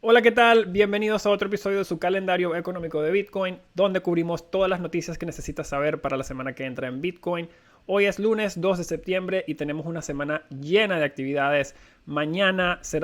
Hola, ¿qué tal? Bienvenidos a otro episodio de su calendario económico de Bitcoin, donde cubrimos todas las noticias que necesitas saber para la semana que entra en Bitcoin. Hoy es lunes 2 de septiembre y tenemos una semana llena de actividades. Mañana se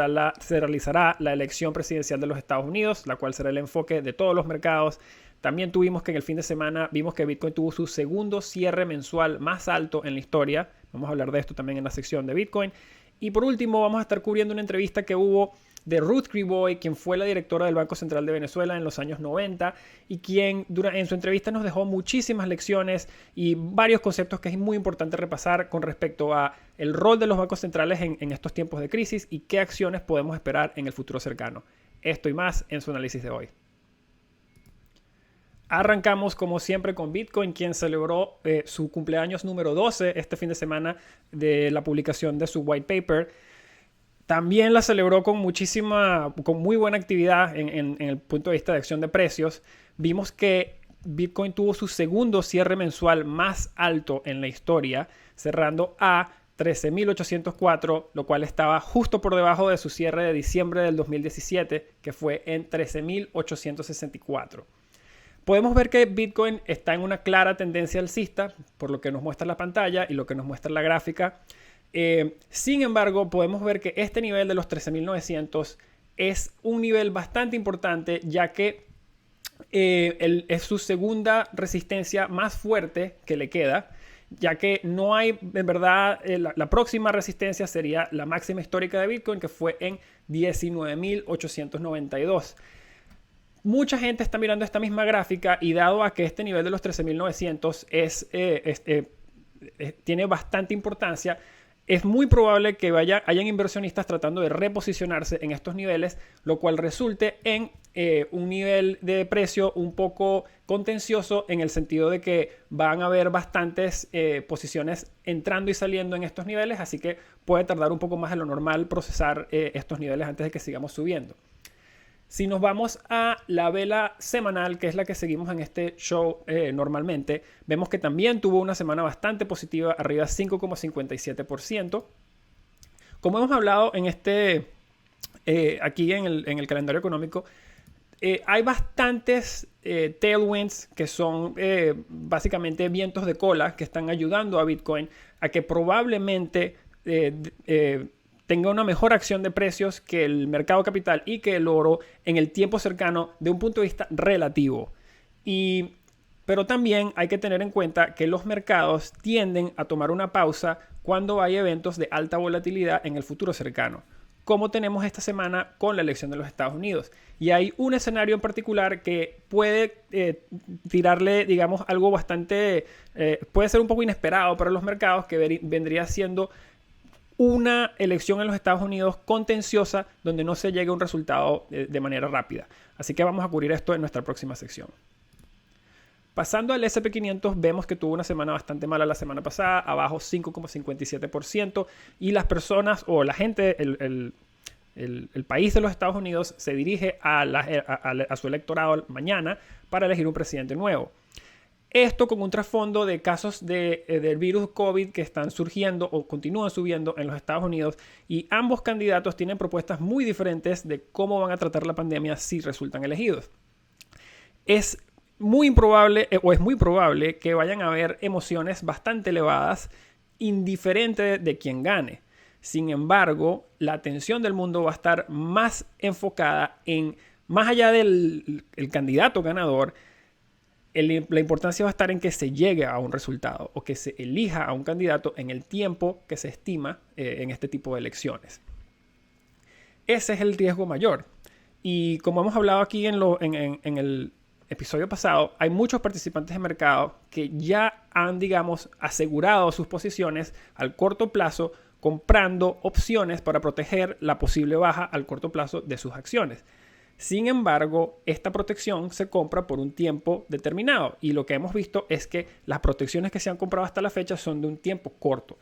realizará la elección presidencial de los Estados Unidos, la cual será el enfoque de todos los mercados. También tuvimos que en el fin de semana vimos que Bitcoin tuvo su segundo cierre mensual más alto en la historia. Vamos a hablar de esto también en la sección de Bitcoin. Y por último, vamos a estar cubriendo una entrevista que hubo de Ruth Criboy, quien fue la directora del Banco Central de Venezuela en los años 90 y quien en su entrevista nos dejó muchísimas lecciones y varios conceptos que es muy importante repasar con respecto a el rol de los bancos centrales en estos tiempos de crisis y qué acciones podemos esperar en el futuro cercano. Esto y más en su análisis de hoy. Arrancamos como siempre con Bitcoin, quien celebró su cumpleaños número 12 este fin de semana de la publicación de su white paper. También la celebró con muy buena actividad en el punto de vista de acción de precios. Vimos que Bitcoin tuvo su segundo cierre mensual más alto en la historia, cerrando a 13.804, lo cual estaba justo por debajo de su cierre de diciembre del 2017, que fue en 13.864. Podemos ver que Bitcoin está en una clara tendencia alcista, por lo que nos muestra la pantalla y lo que nos muestra la gráfica. Sin embargo, podemos ver que este nivel de los 13.900 es un nivel bastante importante, ya que es su segunda resistencia más fuerte que le queda, ya que no hay, en verdad, la próxima resistencia sería la máxima histórica de Bitcoin, que fue en 19.892. Mucha gente está mirando esta misma gráfica y dado a que este nivel de los 13.900 tiene bastante importancia, es muy probable que hayan inversionistas tratando de reposicionarse en estos niveles, lo cual resulte en un nivel de precio un poco contencioso en el sentido de que van a haber bastantes posiciones entrando y saliendo en estos niveles, así que puede tardar un poco más de lo normal procesar estos niveles antes de que sigamos subiendo. Si nos vamos a la vela semanal, que es la que seguimos en este show normalmente, vemos que también tuvo una semana bastante positiva, arriba 5,57%. Como hemos hablado aquí en el calendario económico, hay bastantes tailwinds que son básicamente vientos de cola que están ayudando a Bitcoin a que probablemente tenga una mejor acción de precios que el mercado capital y que el oro en el tiempo cercano de un punto de vista relativo. Pero también hay que tener en cuenta que los mercados tienden a tomar una pausa cuando hay eventos de alta volatilidad en el futuro cercano, como tenemos esta semana con la elección de los Estados Unidos. Y hay un escenario en particular que puede tirarle, digamos, algo bastante, puede ser un poco inesperado para los mercados, que vendría siendo una elección en los Estados Unidos contenciosa donde no se llegue a un resultado de manera rápida. Así que vamos a cubrir esto en nuestra próxima sección. Pasando al S&P 500, vemos que tuvo una semana bastante mala la semana pasada, abajo 5,57%, y las personas o la gente, el país de los Estados Unidos se dirige a su electorado mañana para elegir un presidente nuevo. Esto con un trasfondo de casos del virus COVID que están surgiendo o continúan subiendo en los Estados Unidos, y ambos candidatos tienen propuestas muy diferentes de cómo van a tratar la pandemia si resultan elegidos. Es muy improbable que vayan a haber emociones bastante elevadas indiferente de quién gane. Sin embargo, la atención del mundo va a estar más enfocada más allá del candidato ganador. La importancia va a estar en que se llegue a un resultado o que se elija a un candidato en el tiempo que se estima en este tipo de elecciones. Ese es el riesgo mayor. Y como hemos hablado aquí en el episodio pasado, hay muchos participantes de mercado que ya han, digamos, asegurado sus posiciones al corto plazo, comprando opciones para proteger la posible baja al corto plazo de sus acciones. Sin embargo, esta protección se compra por un tiempo determinado, y lo que hemos visto es que las protecciones que se han comprado hasta la fecha son de un tiempo corto.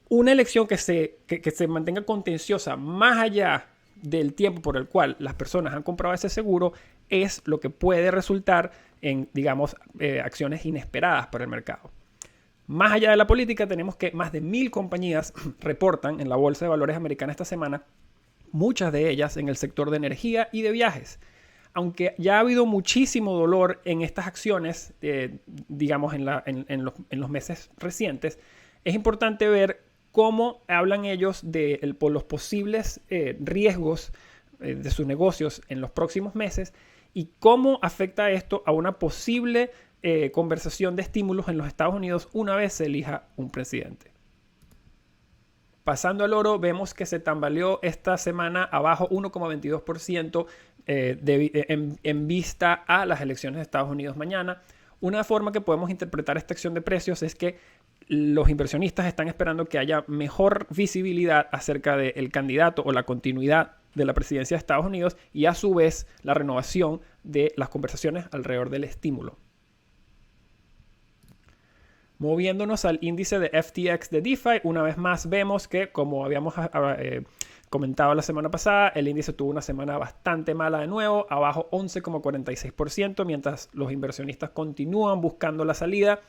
Una elección que se mantenga contenciosa más allá del tiempo por el cual las personas han comprado ese seguro es lo que puede resultar en, digamos, acciones inesperadas para el mercado. Más allá de la política, tenemos que más de 1.000 compañías reportan en la Bolsa de Valores americana esta semana, muchas de ellas en el sector de energía y de viajes. Aunque ya ha habido muchísimo dolor en estas acciones, digamos en los meses recientes, es importante ver cómo hablan ellos por los posibles riesgos de sus negocios en los próximos meses y cómo afecta esto a una posible conversación de estímulos en los Estados Unidos una vez se elija un presidente. Pasando al oro, vemos que se tambaleó esta semana abajo 1,22% en vista a las elecciones de Estados Unidos mañana. Una forma que podemos interpretar esta acción de precios es que los inversionistas están esperando que haya mejor visibilidad acerca del candidato o la continuidad de la presidencia de Estados Unidos y a su vez la renovación de las conversaciones alrededor del estímulo. Moviéndonos al índice de FTX de DeFi, una vez más vemos que, como habíamos comentado la semana pasada, el índice tuvo una semana bastante mala de nuevo, abajo 11,46%, mientras los inversionistas continúan buscando la salida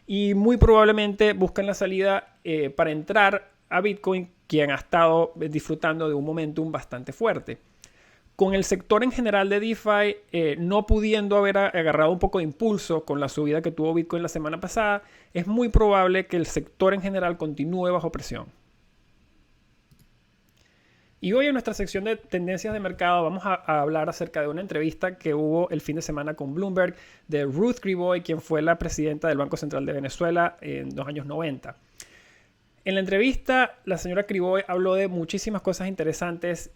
y muy probablemente buscan la salida para entrar a Bitcoin, quien ha estado disfrutando de un momentum bastante fuerte. Con el sector en general de DeFi no pudiendo haber agarrado un poco de impulso con la subida que tuvo Bitcoin la semana pasada, es muy probable que el sector en general continúe bajo presión. Y hoy en nuestra sección de tendencias de mercado vamos a hablar acerca de una entrevista que hubo el fin de semana con Bloomberg de Ruth Griboy, quien fue la presidenta del Banco Central de Venezuela en los años 90. En la entrevista, la señora Griboy habló de muchísimas cosas interesantes.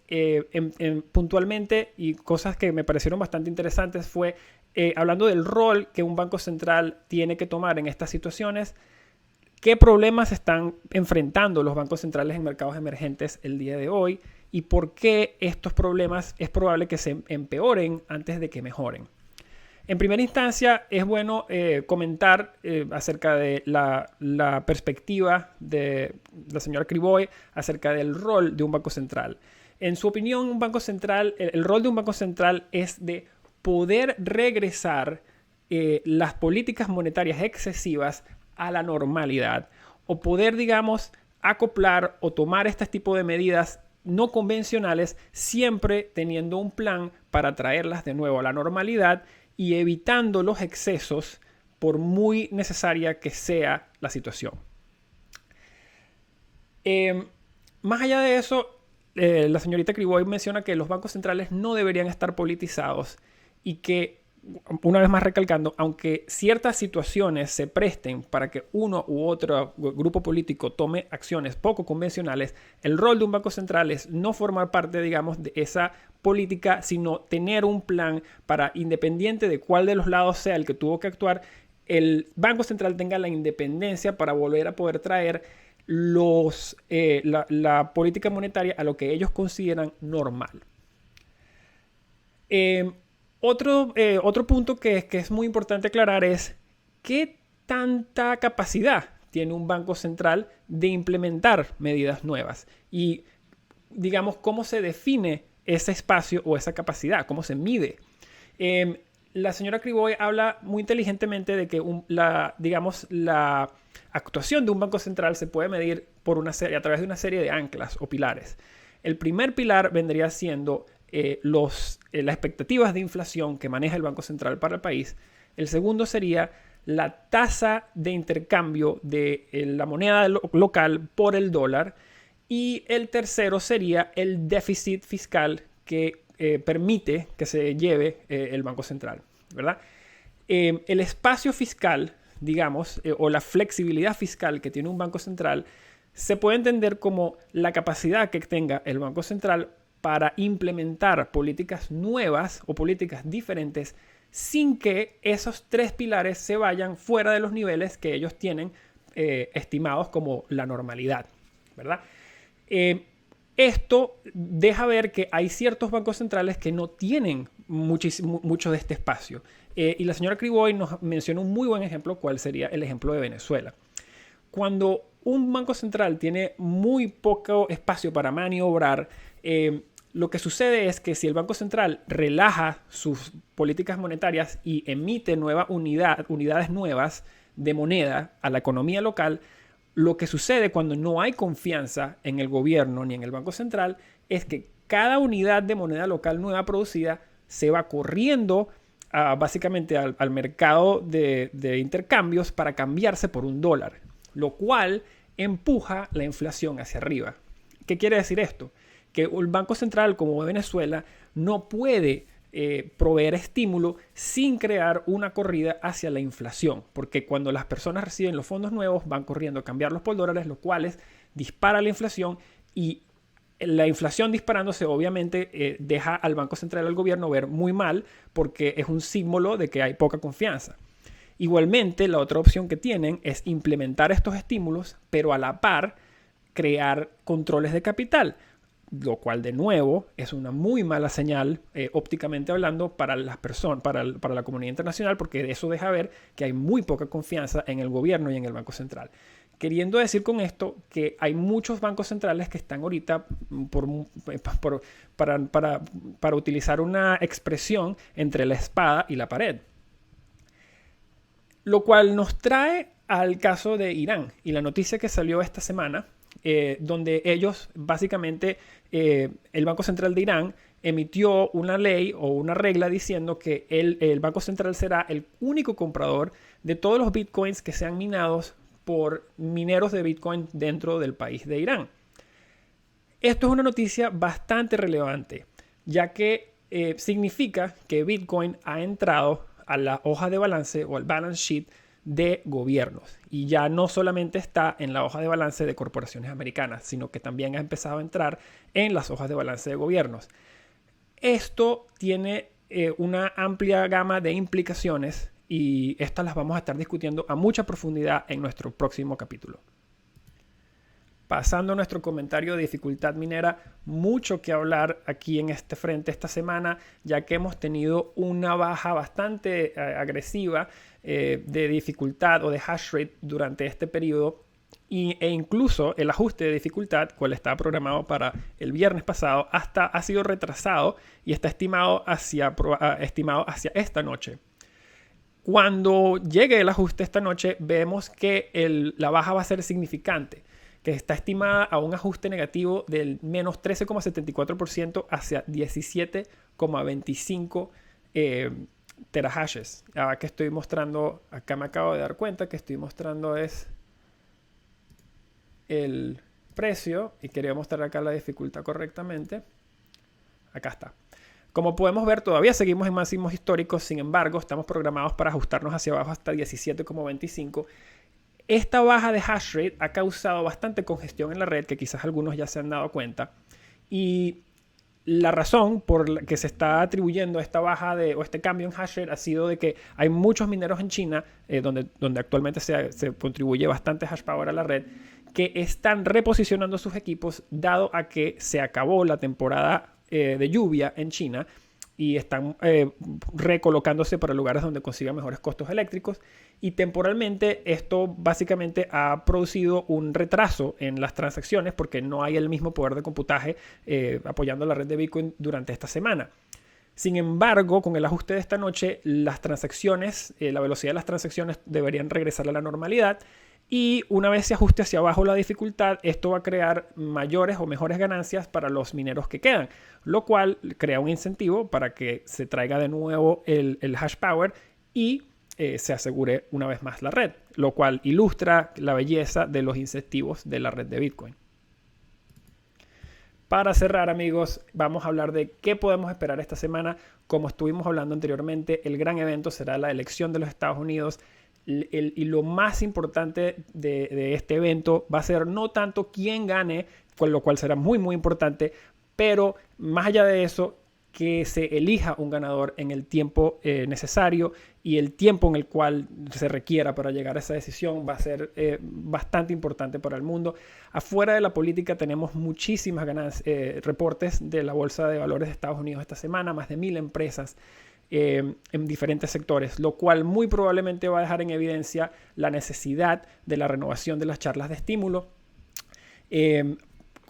Puntualmente, y cosas que me parecieron bastante interesantes, fue hablando del rol que un banco central tiene que tomar en estas situaciones, qué problemas están enfrentando los bancos centrales en mercados emergentes el día de hoy y por qué estos problemas es probable que se empeoren antes de que mejoren. En primera instancia, es bueno comentar acerca de la perspectiva de la señora Griboy acerca del rol de un banco central. En su opinión, un banco central, el rol de un banco central es de poder regresar las políticas monetarias excesivas a la normalidad o poder, digamos, acoplar o tomar este tipo de medidas no convencionales siempre teniendo un plan para traerlas de nuevo a la normalidad y evitando los excesos por muy necesaria que sea la situación. Más allá de eso, la señorita Griboy menciona que los bancos centrales no deberían estar politizados y que, una vez más recalcando, aunque ciertas situaciones se presten para que uno u otro grupo político tome acciones poco convencionales, el rol de un banco central es no formar parte, digamos, de esa política, sino tener un plan para, independiente de cuál de los lados sea el que tuvo que actuar, el Banco Central tenga la independencia para volver a poder traer la política monetaria a lo que ellos consideran normal. Otro punto que es muy importante aclarar es qué tanta capacidad tiene un banco central de implementar medidas nuevas y, digamos, cómo se define ese espacio o esa capacidad, cómo se mide. La señora Griboy habla muy inteligentemente de que la actuación de un banco central se puede medir a través de una serie de anclas o pilares. El primer pilar vendría siendo las expectativas de inflación que maneja el Banco Central para el país. El segundo sería la tasa de intercambio de la moneda local por el dólar. Y el tercero sería el déficit fiscal que permite que se lleve el Banco Central, ¿verdad? El espacio fiscal, digamos, o la flexibilidad fiscal que tiene un Banco Central se puede entender como la capacidad que tenga el Banco Central para implementar políticas nuevas o políticas diferentes sin que esos tres pilares se vayan fuera de los niveles que ellos tienen estimados como la normalidad, ¿verdad? Esto deja ver que hay ciertos bancos centrales que no tienen mucho de este espacio. Y la señora Griboy nos menciona un muy buen ejemplo, cuál sería el ejemplo de Venezuela. Cuando un banco central tiene muy poco espacio para maniobrar, lo que sucede es que si el Banco Central relaja sus políticas monetarias y emite unidades nuevas de moneda a la economía local, lo que sucede cuando no hay confianza en el gobierno ni en el Banco Central es que cada unidad de moneda local nueva producida se va corriendo básicamente al mercado de intercambios para cambiarse por $1, lo cual empuja la inflación hacia arriba. ¿Qué quiere decir esto? Que el Banco Central, como Venezuela, no puede proveer estímulo sin crear una corrida hacia la inflación, porque cuando las personas reciben los fondos nuevos van corriendo a cambiarlos por dólares, lo cual dispara la inflación, y la inflación disparándose obviamente deja al Banco Central, al gobierno, ver muy mal, porque es un símbolo de que hay poca confianza. Igualmente, la otra opción que tienen es implementar estos estímulos, pero a la par crear controles de capital, lo cual de nuevo es una muy mala señal ópticamente hablando para las personas, para la comunidad internacional, porque eso deja ver que hay muy poca confianza en el gobierno y en el Banco Central. Queriendo decir con esto que hay muchos bancos centrales que están ahorita, para utilizar una expresión, entre la espada y la pared. Lo cual nos trae al caso de Irán y la noticia que salió esta semana, donde ellos básicamente, el Banco Central de Irán emitió una ley o una regla diciendo que el Banco Central será el único comprador de todos los bitcoins que sean minados por mineros de Bitcoin dentro del país de Irán. Esto es una noticia bastante relevante, ya que significa que Bitcoin ha entrado a la hoja de balance o al balance sheet de gobiernos, y ya no solamente está en la hoja de balance de corporaciones americanas, sino que también ha empezado a entrar en las hojas de balance de gobiernos. Esto tiene una amplia gama de implicaciones, y estas las vamos a estar discutiendo a mucha profundidad en nuestro próximo capítulo. Pasando a nuestro comentario de dificultad minera, mucho que hablar aquí en este frente esta semana, ya que hemos tenido una baja bastante agresiva de dificultad o de hash rate durante este periodo, e incluso el ajuste de dificultad, cual estaba programado para el viernes pasado, ha sido retrasado y está estimado hacia esta noche. Cuando llegue el ajuste esta noche, vemos que la baja va a ser significante, que está estimada a un ajuste negativo del menos 13,74% hacia 17,25 terahashes. Que estoy mostrando, acá me acabo de dar cuenta que estoy mostrando es el precio, y quería mostrar acá la dificultad correctamente. Acá está. Como podemos ver, todavía seguimos en máximos históricos, sin embargo, estamos programados para ajustarnos hacia abajo hasta 17,25. Esta baja de hash rate ha causado bastante congestión en la red, que quizás algunos ya se han dado cuenta. Y la razón por la que se está atribuyendo esta baja o este cambio en hash rate ha sido de que hay muchos mineros en China, donde actualmente se contribuye bastante hash power a la red, que están reposicionando sus equipos dado a que se acabó la temporada de lluvia en China, y están recolocándose para lugares donde consigan mejores costos eléctricos, y temporalmente esto básicamente ha producido un retraso en las transacciones porque no hay el mismo poder de computaje apoyando la red de Bitcoin durante esta semana. Sin embargo, con el ajuste de esta noche, las transacciones, la velocidad de las transacciones deberían regresar a la normalidad, y una vez se ajuste hacia abajo la dificultad, esto va a crear mayores o mejores ganancias para los mineros que quedan, lo cual crea un incentivo para que se traiga de nuevo el hash power y se asegure una vez más la red, lo cual ilustra la belleza de los incentivos de la red de Bitcoin. Para cerrar, amigos, vamos a hablar de qué podemos esperar esta semana. Como estuvimos hablando anteriormente, el gran evento será la elección de los Estados Unidos. Y lo más importante de este evento va a ser no tanto quién gane, con lo cual será muy muy importante, pero más allá de eso, que se elija un ganador en el tiempo necesario, y el tiempo en el cual se requiera para llegar a esa decisión va a ser bastante importante para el mundo. Afuera de la política tenemos muchísimas reportes de la Bolsa de Valores de Estados Unidos esta semana, más de 1,000 empresas en diferentes sectores, lo cual muy probablemente va a dejar en evidencia la necesidad de la renovación de las charlas de estímulo. En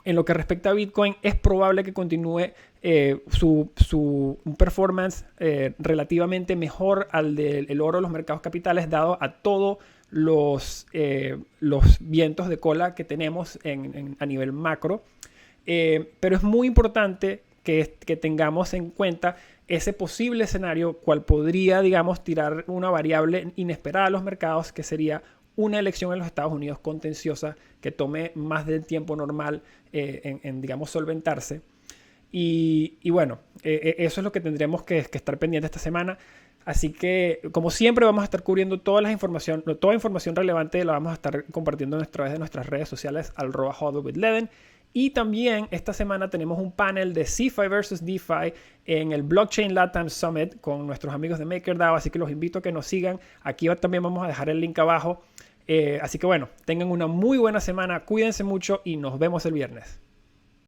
lo que respecta a Bitcoin, es probable que continúe su performance relativamente mejor al del oro de los mercados capitales, dado a todos los vientos de cola que tenemos a nivel macro. Pero es muy importante que tengamos en cuenta ese posible escenario, cual podría, digamos, tirar una variable inesperada a los mercados, que sería una elección en los Estados Unidos contenciosa que tome más del tiempo normal digamos, solventarse. Y bueno, eso es lo que tendremos que estar pendiente esta semana. Así que, como siempre, vamos a estar cubriendo toda información relevante, la vamos a estar compartiendo a través de nuestras redes sociales, @hodlwithleden. Y también esta semana tenemos un panel de CeFi versus DeFi en el Blockchain Latam Summit con nuestros amigos de MakerDAO, así que los invito a que nos sigan. Aquí también vamos a dejar el link abajo. Así que bueno, tengan una muy buena semana, cuídense mucho y nos vemos el viernes.